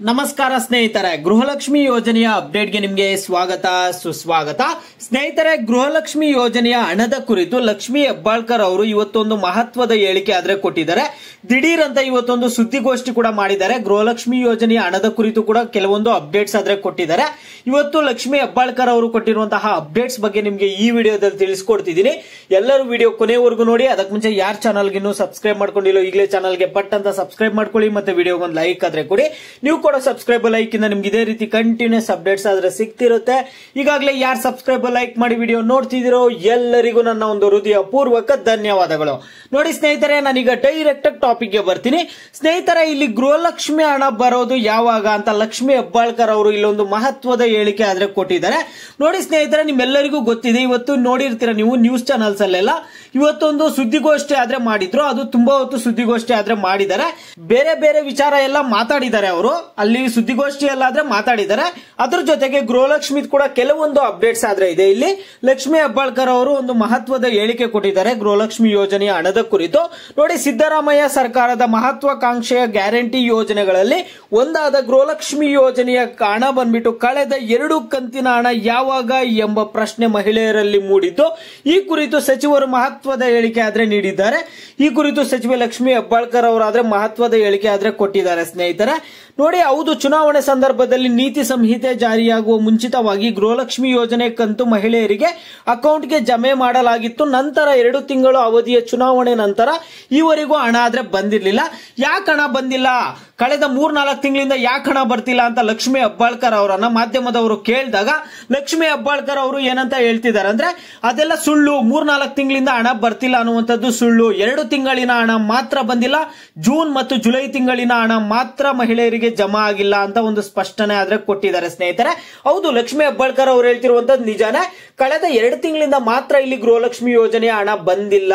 ನಮಸ್ಕಾರ ಸ್ನೇಹಿತರೆ, ಗೃಹಲಕ್ಷ್ಮಿ ಯೋಜನೆಯ ಅಪ್ಡೇಟ್ಗೆ ನಿಮಗೆ ಸ್ವಾಗತ ಸುಸ್ವಾಗತ. ಸ್ನೇಹಿತರೆ, ಗೃಹಲಕ್ಷ್ಮಿ ಯೋಜನೆಯ ಹಣದ ಕುರಿತು ಲಕ್ಷ್ಮಿ ಹೆಬ್ಬಾಳ್ಕರ್ ಅವರು ಇವತ್ತೊಂದು ಮಹತ್ವದ ಹೇಳಿಕೆ ಆದ್ರೆ ಕೊಟ್ಟಿದ್ದಾರೆ. ದಿಢೀರ್ ಅಂತ ಇವತ್ತೊಂದು ಸುದ್ದಿಗೋಷ್ಠಿ ಕೂಡ ಮಾಡಿದ್ದಾರೆ. ಗೃಹಲಕ್ಷ್ಮಿ ಯೋಜನೆಯ ಹಣದ ಕುರಿತು ಕೂಡ ಕೆಲವೊಂದು ಅಪ್ಡೇಟ್ಸ್ ಆದ್ರೆ ಕೊಟ್ಟಿದ್ದಾರೆ. ಇವತ್ತು ಲಕ್ಷ್ಮಿ ಹೆಬ್ಬಾಳ್ಕರ್ ಅವರು ಕೊಟ್ಟಿರುವಂತಹ ಅಪ್ಡೇಟ್ಸ್ ಬಗ್ಗೆ ನಿಮಗೆ ಈ ವಿಡಿಯೋದಲ್ಲಿ ತಿಳಿಸ್ಕೊಡ್ತಿದ್ದೀನಿ. ಎಲ್ಲರೂ ವಿಡಿಯೋ ಕೊನೆವರೆಗೂ ನೋಡಿ. ಅದಕ್ಕೆ ಮುಂಚೆ ಯಾರು ಚಾನಲ್ಗೆ ಇನ್ನೂ ಸಬ್ಸ್ಕ್ರೈಬ್ ಮಾಡ್ಕೊಂಡಿಲ್ಲ ಈಗಲೇ ಚಾನಲ್ಗೆ ಪಟ್ ಅಂತ ಸಬ್ಸ್ಕ್ರೈಬ್ ಮಾಡ್ಕೊಳ್ಳಿ. ಮತ್ತೆ ವಿಡಿಯೋಗೆ ಒಂದು ಲೈಕ್ ಆದ್ರೆ ಕೊಡಿ. ನೀವು ಕೂಡ ಸಬ್ಸ್ಕ್ರೈಬ್ ಲೈಕ್ ಇಂದ ನಿಮ್ಗೆ ಇದೇ ರೀತಿ ಕಂಟಿನ್ಯೂಸ್ ಅಪ್ಡೇಟ್ಸ್ ಆದ್ರೆ ಸಿಗ್ತಿರುತ್ತೆ. ಈಗಾಗಲೇ ಯಾರು ಸಬ್ಸ್ಕ್ರೈಬ್ ಲೈಕ್ ಮಾಡಿ ವಿಡಿಯೋ ನೋಡ್ತಿದ್ದೀರೋ ಎಲ್ಲರಿಗೂ ನನ್ನ ಒಂದು ಹೃದಯ ಪೂರ್ವಕ ಧನ್ಯವಾದಗಳು. ನೋಡಿ ಸ್ನೇಹಿತರೆ, ನಾನೀಗ ಡೈರೆಕ್ಟ್ ಟಾಪಿಕ್ ಗೆ ಬರ್ತೀನಿ. ಸ್ನೇಹಿತರೆ, ಇಲ್ಲಿ ಗೃಹಲಕ್ಷ್ಮಿ ಹಣ ಬರೋದು ಯಾವಾಗ ಅಂತ ಲಕ್ಷ್ಮಿ ಹೆಬ್ಬಾಳ್ಕರ್ ಅವರು ಇಲ್ಲೊಂದು ಮಹತ್ವದ ಹೇಳಿಕೆ ಆದ್ರೆ ಕೊಟ್ಟಿದ್ದಾರೆ. ನೋಡಿ ಸ್ನೇಹಿತರೆ, ನಿಮ್ಮೆಲ್ಲರಿಗೂ ಗೊತ್ತಿದೆ, ಇವತ್ತು ನೋಡಿರ್ತೀರ ನೀವು ನ್ಯೂಸ್ ಚಾನಲ್ಸ್ ಅಲ್ಲೆಲ್ಲ ಇವತ್ತೊಂದು ಸುದ್ದಿಗೋಷ್ಠಿ ಆದ್ರೆ ಮಾಡಿದ್ರು. ಅದು ತುಂಬಾ ಹೊತ್ತು ಸುದ್ದಿಗೋಷ್ಠಿ ಆದ್ರೆ ಮಾಡಿದ್ದಾರೆ. ಬೇರೆ ಬೇರೆ ವಿಚಾರ ಎಲ್ಲ ಮಾತಾಡಿದ್ದಾರೆ ಅವರು ಅಲ್ಲಿ ಸುದ್ದಿಗೋಷ್ಠಿಯಲ್ಲಾದ್ರೆ ಮಾತಾಡಿದ್ದಾರೆ. ಅದ್ರ ಜೊತೆಗೆ ಗೃಹಲಕ್ಷ್ಮಿ ಕೂಡ ಕೆಲವೊಂದು ಅಪ್ಡೇಟ್ಸ್ ಆದ್ರೆ ಇದೆ. ಇಲ್ಲಿ ಲಕ್ಷ್ಮಿ ಹೆಬ್ಬಾಳ್ಕರ್ ಅವರು ಒಂದು ಮಹತ್ವದ ಹೇಳಿಕೆ ಕೊಟ್ಟಿದ್ದಾರೆ ಗೃಹಲಕ್ಷ್ಮಿ ಯೋಜನೆಯ ಹಣದ ಕುರಿತು. ನೋಡಿ, ಸಿದ್ದರಾಮಯ್ಯ ಸರ್ಕಾರದ ಮಹತ್ವಾಕಾಂಕ್ಷೆಯ ಗ್ಯಾರಂಟಿ ಯೋಜನೆಗಳಲ್ಲಿ ಒಂದಾದ ಗೃಹಲಕ್ಷ್ಮಿ ಯೋಜನೆಯ ಹಣ ಬಂದ್ಬಿಟ್ಟು ಕಳೆದ 2 ಕಂತಿನ ಹಣ ಯಾವಾಗ ಎಂಬ ಪ್ರಶ್ನೆ ಮಹಿಳೆಯರಲ್ಲಿ ಮೂಡಿದ್ದು. ಈ ಕುರಿತು ಸಚಿವರು ಮಹತ್ವದ ಹೇಳಿಕೆ ಆದ್ರೆ ನೀಡಿದ್ದಾರೆ. ಈ ಕುರಿತು ಸಚಿವೆ ಲಕ್ಷ್ಮಿ ಹೆಬ್ಬಾಳ್ಕರ್ ಅವರಾದ್ರೆ ಮಹತ್ವದ ಹೇಳಿಕೆ ಆದ್ರೆ ಕೊಟ್ಟಿದ್ದಾರೆ. ಸ್ನೇಹಿತರೆ ನೋಡಿ, ಹೌದು, ಚುನಾವಣೆ ಸಂದರ್ಭದಲ್ಲಿ ನೀತಿ ಸಂಹಿತೆ ಜಾರಿಯಾಗುವ ಮುಂಚಿತವಾಗಿ ಗೃಹಲಕ್ಷ್ಮಿ ಯೋಜನೆ ಕಂತು ಮಹಿಳೆಯರಿಗೆ ಅಕೌಂಟ್ಗೆ ಜಮೆ ಮಾಡಲಾಗಿತ್ತು. ನಂತರ 2 ತಿಂಗಳು ಅವಧಿಯ ಚುನಾವಣೆ ನಂತರ ಈವರೆಗೂ ಹಣ ಆದ್ರೆ ಬಂದಿರಲಿಲ್ಲ. ಯಾಕೆ ಹಣ ಬಂದಿಲ್ಲ, ಕಳೆದ 3-4 ತಿಂಗಳಿಂದ ಯಾಕೆ ಹಣ ಬರ್ತಿಲ್ಲ ಅಂತ ಲಕ್ಷ್ಮಿ ಹೆಬ್ಬಾಳ್ಕರ್ ಅವರನ್ನ ಮಾಧ್ಯಮದವರು ಕೇಳಿದಾಗ ಲಕ್ಷ್ಮಿ ಹೆಬ್ಬಾಳ್ಕರ್ ಅವರು ಏನಂತ ಹೇಳ್ತಿದ್ದಾರೆ ಅಂದ್ರೆ, ಅದೆಲ್ಲ ಸುಳ್ಳು, 3-4 ತಿಂಗಳಿಂದ ಹಣ ಬರ್ತಿಲ್ಲ ಅನ್ನುವಂಥದ್ದು ಸುಳ್ಳು. 2 ತಿಂಗಳಿನ ಹಣ ಮಾತ್ರ ಬಂದಿಲ್ಲ. ಜೂನ್ ಮತ್ತು ಜುಲೈ ತಿಂಗಳಿನ ಹಣ ಮಾತ್ರ ಮಹಿಳೆಯರಿಗೆ ಜಮಾ ಆಗಿಲ್ಲ ಅಂತ ಒಂದು ಸ್ಪಷ್ಟನೆ ಆದ್ರೆ ಕೊಟ್ಟಿದ್ದಾರೆ. ಸ್ನೇಹಿತರೆ, ಹೌದು, ಲಕ್ಷ್ಮಿ ಹೆಬ್ಬಾಳ್ಕರ್ ಅವರು ಹೇಳ್ತಿರುವಂತದ್ದು ನಿಜಾನೇ. ಕಳೆದ 2 ತಿಂಗಳಿಂದ ಮಾತ್ರ ಇಲ್ಲಿ ಗೃಹಲಕ್ಷ್ಮಿ ಯೋಜನೆಯ ಹಣ ಬಂದಿಲ್ಲ.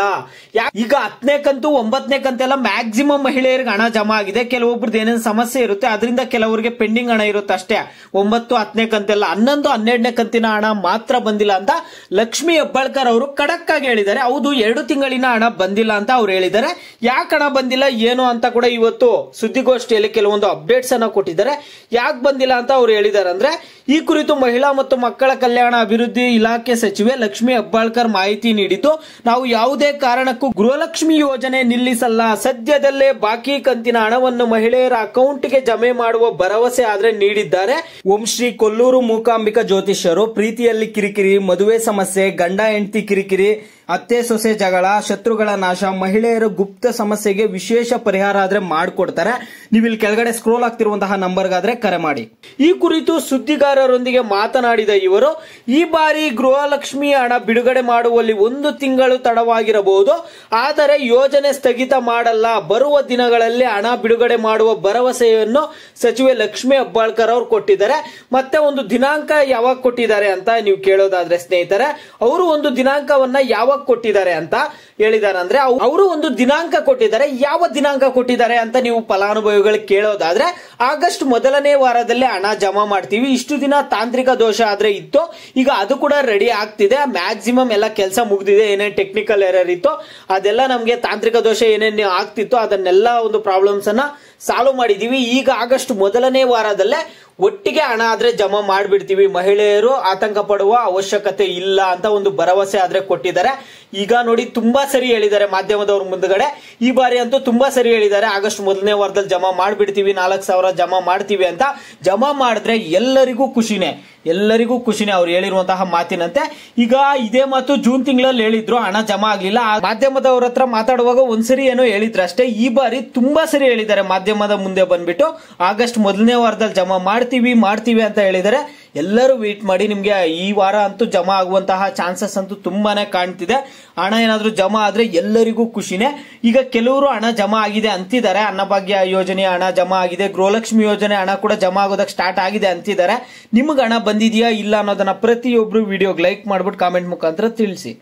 ಈಗ 10ನೇ ಕಂತು 9ನೇ ಕಂತೆಲ್ಲ ಮ್ಯಾಕ್ಸಿಮಮ್ ಮಹಿಳೆಯರಿಗೆ ಹಣ ಜಮಾ ಆಗಿದೆ. ಕೆಲವೊಬ್ರದ್ದು ಏನೇನು ಸಮಸ್ಯೆ ಇರುತ್ತೆ ಅದರಿಂದ ಕೆಲವರಿಗೆ ಪೆಂಡಿಂಗ್ ಹಣ ಇರುತ್ತೆ ಅಷ್ಟೇ. 9, 10ನೇ ಕಂತೆಲ್ಲ 11, 12ನೇ ಕಂತಿನ ಹಣ ಮಾತ್ರ ಬಂದಿಲ್ಲ ಅಂತ ಲಕ್ಷ್ಮಿ ಹೆಬ್ಬಾಳ್ಕರ್ ಅವರು ಖಡಕ್ ಆಗಿ ಹೇಳಿದ್ದಾರೆ. ಹೌದು, 2 ತಿಂಗಳಿನ ಹಣ ಬಂದಿಲ್ಲ ಅಂತ ಅವ್ರು ಹೇಳಿದ್ದಾರೆ. ಯಾಕೆ ಹಣ ಬಂದಿಲ್ಲ ಏನು ಅಂತ ಕೂಡ ಇವತ್ತು ಸುದ್ದಿಗೋಷ್ಠಿಯಲ್ಲಿ ಕೆಲವೊಂದು ಅಪ್ಡೇಟ್ಸ್ ಅನ್ನ ಕೊಟ್ಟಿದ್ದಾರೆ. ಯಾಕೆ ಬಂದಿಲ್ಲ ಅಂತ ಅವ್ರು ಹೇಳಿದ್ದಾರೆ ಅಂದ್ರೆ, ಈ ಕುರಿತು ಮಹಿಳಾ ಮತ್ತು ಮಕ್ಕಳ ಕಲ್ಯಾಣ ಅಭಿವೃದ್ಧಿ ಇಲಾಖೆ ಸಚಿವೆ ಲಕ್ಷ್ಮಿ ಹೆಬ್ಬಾಳ್ಕರ್ ಮಾಹಿತಿ ನೀಡಿದ್ದು, ನಾವು ಯಾವುದೇ ಕಾರಣಕ್ಕೂ ಗೃಹಲಕ್ಷ್ಮಿ ಯೋಜನೆ ನಿಲ್ಲಿಸಲ್ಲ. ಸದ್ಯದಲ್ಲೇ ಬಾಕಿ ಕಂತಿನ ಹಣವನ್ನು ಮಹಿಳೆಯರ ಅಕೌಂಟ್ಗೆ ಜಮೆ ಮಾಡುವ ಭರವಸೆ ಆದ್ರೆ ನೀಡಿದ್ದಾರೆ. ಓಂ ಶ್ರೀ ಕೊಲ್ಲೂರು ಮೂಕಾಂಬಿಕಾ ಜ್ಯೋತಿಷ್ಯರು ಪ್ರೀತಿಯಲ್ಲಿ ಕಿರಿಕಿರಿ, ಮದುವೆ ಸಮಸ್ಯೆ, ಗಂಡ ಹೆಂಡತಿ ಕಿರಿಕಿರಿ, ಅತ್ತೆ ಸೊಸೆ ಜಗಳ, ಶತ್ರುಗಳ ನಾಶ, ಮಹಿಳೆಯರ ಗುಪ್ತ ಸಮಸ್ಯೆಗೆ ವಿಶೇಷ ಪರಿಹಾರ ಆದ್ರೆ ಮಾಡಿಕೊಡ್ತಾರೆ. ನೀವು ಇಲ್ಲಿ ಕೆಳಗಡೆ ಸ್ಕ್ರೋಲ್ ಆಗ್ತಿರುವಂತಹ ನಂಬರ್ಗಾದ್ರೆ ಕರೆ ಮಾಡಿ. ಈ ಕುರಿತು ಸುದ್ದಿಗಾರರೊಂದಿಗೆ ಮಾತನಾಡಿದ ಇವರು, ಈ ಬಾರಿ ಗೃಹಲಕ್ಷ್ಮಿ ಹಣ ಬಿಡುಗಡೆ ಮಾಡುವಲ್ಲಿ 1 ತಿಂಗಳು ತಡವಾಗಿರಬಹುದು, ಆದರೆ ಯೋಜನೆ ಸ್ಥಗಿತ ಮಾಡಲ್ಲ. ಬರುವ ದಿನಗಳಲ್ಲಿ ಹಣ ಬಿಡುಗಡೆ ಮಾಡುವ ಭರವಸೆಯನ್ನು ಸಚಿವೆ ಲಕ್ಷ್ಮಿ ಹೆಬ್ಬಾಳ್ಕರ್ ಅವರು ಕೊಟ್ಟಿದ್ದಾರೆ. ಮತ್ತೆ ಒಂದು ದಿನಾಂಕ ಯಾವಾಗ ಕೊಟ್ಟಿದ್ದಾರೆ ಅಂತ ನೀವು ಕೇಳೋದಾದ್ರೆ ಸ್ನೇಹಿತರೆ, ಅವರು ಒಂದು ದಿನಾಂಕವನ್ನ ಯಾವಾಗ ಕೊಟ್ಟಿದ್ದಾರೆ ಅಂತ ಹೇಳಿದ್ದಾರೆ ಅಂದ್ರೆ, ಅವರು ಒಂದು ದಿನಾಂಕ ಕೊಟ್ಟಿದ್ದಾರೆ. ಯಾವ ದಿನಾಂಕ ಕೊಟ್ಟಿದ್ದಾರೆ ಅಂತ ನೀವು ಫಲಾನುಭವಿಗಳು ಕೇಳೋದಾದ್ರೆ, ಆಗಸ್ಟ್ 1ನೇ ವಾರದಲ್ಲಿ ಹಣ ಜಮಾ ಮಾಡ್ತೀವಿ. ಇಷ್ಟು ದಿನ ತಾಂತ್ರಿಕ ದೋಷ ಆದ್ರೆ ಇತ್ತು, ಈಗ ಅದು ಕೂಡ ರೆಡಿ ಆಗ್ತಿದೆ. ಮ್ಯಾಕ್ಸಿಮಮ್ ಎಲ್ಲ ಕೆಲಸ ಮುಗ್ದಿದೆ. ಏನೇನು ಟೆಕ್ನಿಕಲ್ ಎರರ್ ಇತ್ತು ಅದೆಲ್ಲ ನಮ್ಗೆ ತಾಂತ್ರಿಕ ದೋಷ ಏನೇನು ಆಗ್ತಿತ್ತು ಅದನ್ನೆಲ್ಲ ಒಂದು ಪ್ರಾಬ್ಲಮ್ಸ್ ಅನ್ನ ಸಾಲ್ವ್ ಮಾಡಿದೀವಿ. ಈಗ ಆಗಸ್ಟ್ 1ನೇ ವಾರದಲ್ಲೇ ಒಟ್ಟಿಗೆ ಹಣ ಆದ್ರೆ ಜಮಾ ಮಾಡ್ಬಿಡ್ತೀವಿ. ಮಹಿಳೆಯರು ಆತಂಕ ಪಡುವ ಅವಶ್ಯಕತೆ ಇಲ್ಲ ಅಂತ ಒಂದು ಭರವಸೆ ಆದ್ರೆ ಕೊಟ್ಟಿದ್ದಾರೆ. ಈಗ ನೋಡಿ, ತುಂಬಾ ಸರಿ ಹೇಳಿದ್ದಾರೆ ಮಾಧ್ಯಮದವ್ರ ಮುಂದ್ಗಡೆ. ಈ ಬಾರಿ ಅಂತೂ ತುಂಬಾ ಸರಿ ಹೇಳಿದ್ದಾರೆ. ಆಗಸ್ಟ್ 1ನೇ ವಾರದಲ್ಲಿ ಜಮಾ ಮಾಡ್ಬಿಡ್ತೀವಿ, 4,000 ಜಮಾ ಮಾಡ್ತೀವಿ ಅಂತ. ಜಮಾ ಮಾಡಿದ್ರೆ ಎಲ್ಲರಿಗೂ ಖುಷಿನೇ, ಎಲ್ಲರಿಗೂ ಖುಷಿನೇ ಅವ್ರು ಹೇಳಿರುವಂತಹ ಮಾತಿನಂತೆ. ಈಗ ಇದೇ ಮಾತು ಜೂನ್ ತಿಂಗಳಲ್ಲಿ ಹೇಳಿದ್ರು, ಹಣ ಜಮಾ ಆಗ್ಲಿಲ್ಲ. ಮಾಧ್ಯಮದವ್ರ ಹತ್ರ ಮಾತಾಡುವಾಗ ಒಂದ್ಸರಿ ಏನೋ ಹೇಳಿದ್ರು ಅಷ್ಟೇ. ಈ ಬಾರಿ ತುಂಬಾ ಸರಿ ಹೇಳಿದ್ದಾರೆ ಮಾಧ್ಯಮದ ಮುಂದೆ ಬಂದ್ಬಿಟ್ಟು, ಆಗಸ್ಟ್ 1ನೇ ವಾರದಲ್ಲಿ ಜಮಾ ಮಾಡ್ತೀವಿ ಅಂತ ಹೇಳಿದ್ದಾರೆ. ಎಲ್ಲರೂ ವೇಟ್ ಮಾಡಿ, ನಿಮ್ಗೆ ಈ ವಾರ ಅಂತೂ ಜಮಾ ಆಗುವಂತಹ ಚಾನ್ಸಸ್ ಅಂತೂ ತುಂಬಾನೇ ಕಾಣ್ತಿದೆ. ಹಣ ಏನಾದ್ರೂ ಜಮಾ ಆದ್ರೆ ಎಲ್ಲರಿಗೂ ಖುಷಿನೇ. ಈಗ ಕೆಲವರು ಹಣ ಜಮಾ ಆಗಿದೆ ಅಂತಿದ್ದಾರೆ. ಅನ್ನಭಾಗ್ಯ ಯೋಜನೆಯ ಹಣ ಜಮಾ ಆಗಿದೆ, ಗೃಹಲಕ್ಷ್ಮಿ ಯೋಜನೆ ಹಣ ಕೂಡ ಜಮಾ ಆಗೋದಕ್ಕೆ ಸ್ಟಾರ್ಟ್ ಆಗಿದೆ ಅಂತಿದ್ದಾರೆ. ನಿಮ್ಗೆ ಹಣ ಬಂದಿದೆಯಾ ಇಲ್ಲ ಅನ್ನೋದನ್ನ ಪ್ರತಿಯೊಬ್ರು ವಿಡಿಯೋಗೆ ಲೈಕ್ ಮಾಡ್ಬಿಟ್ಟು ಕಾಮೆಂಟ್ ಮುಖಾಂತರ ತಿಳಿಸಿ.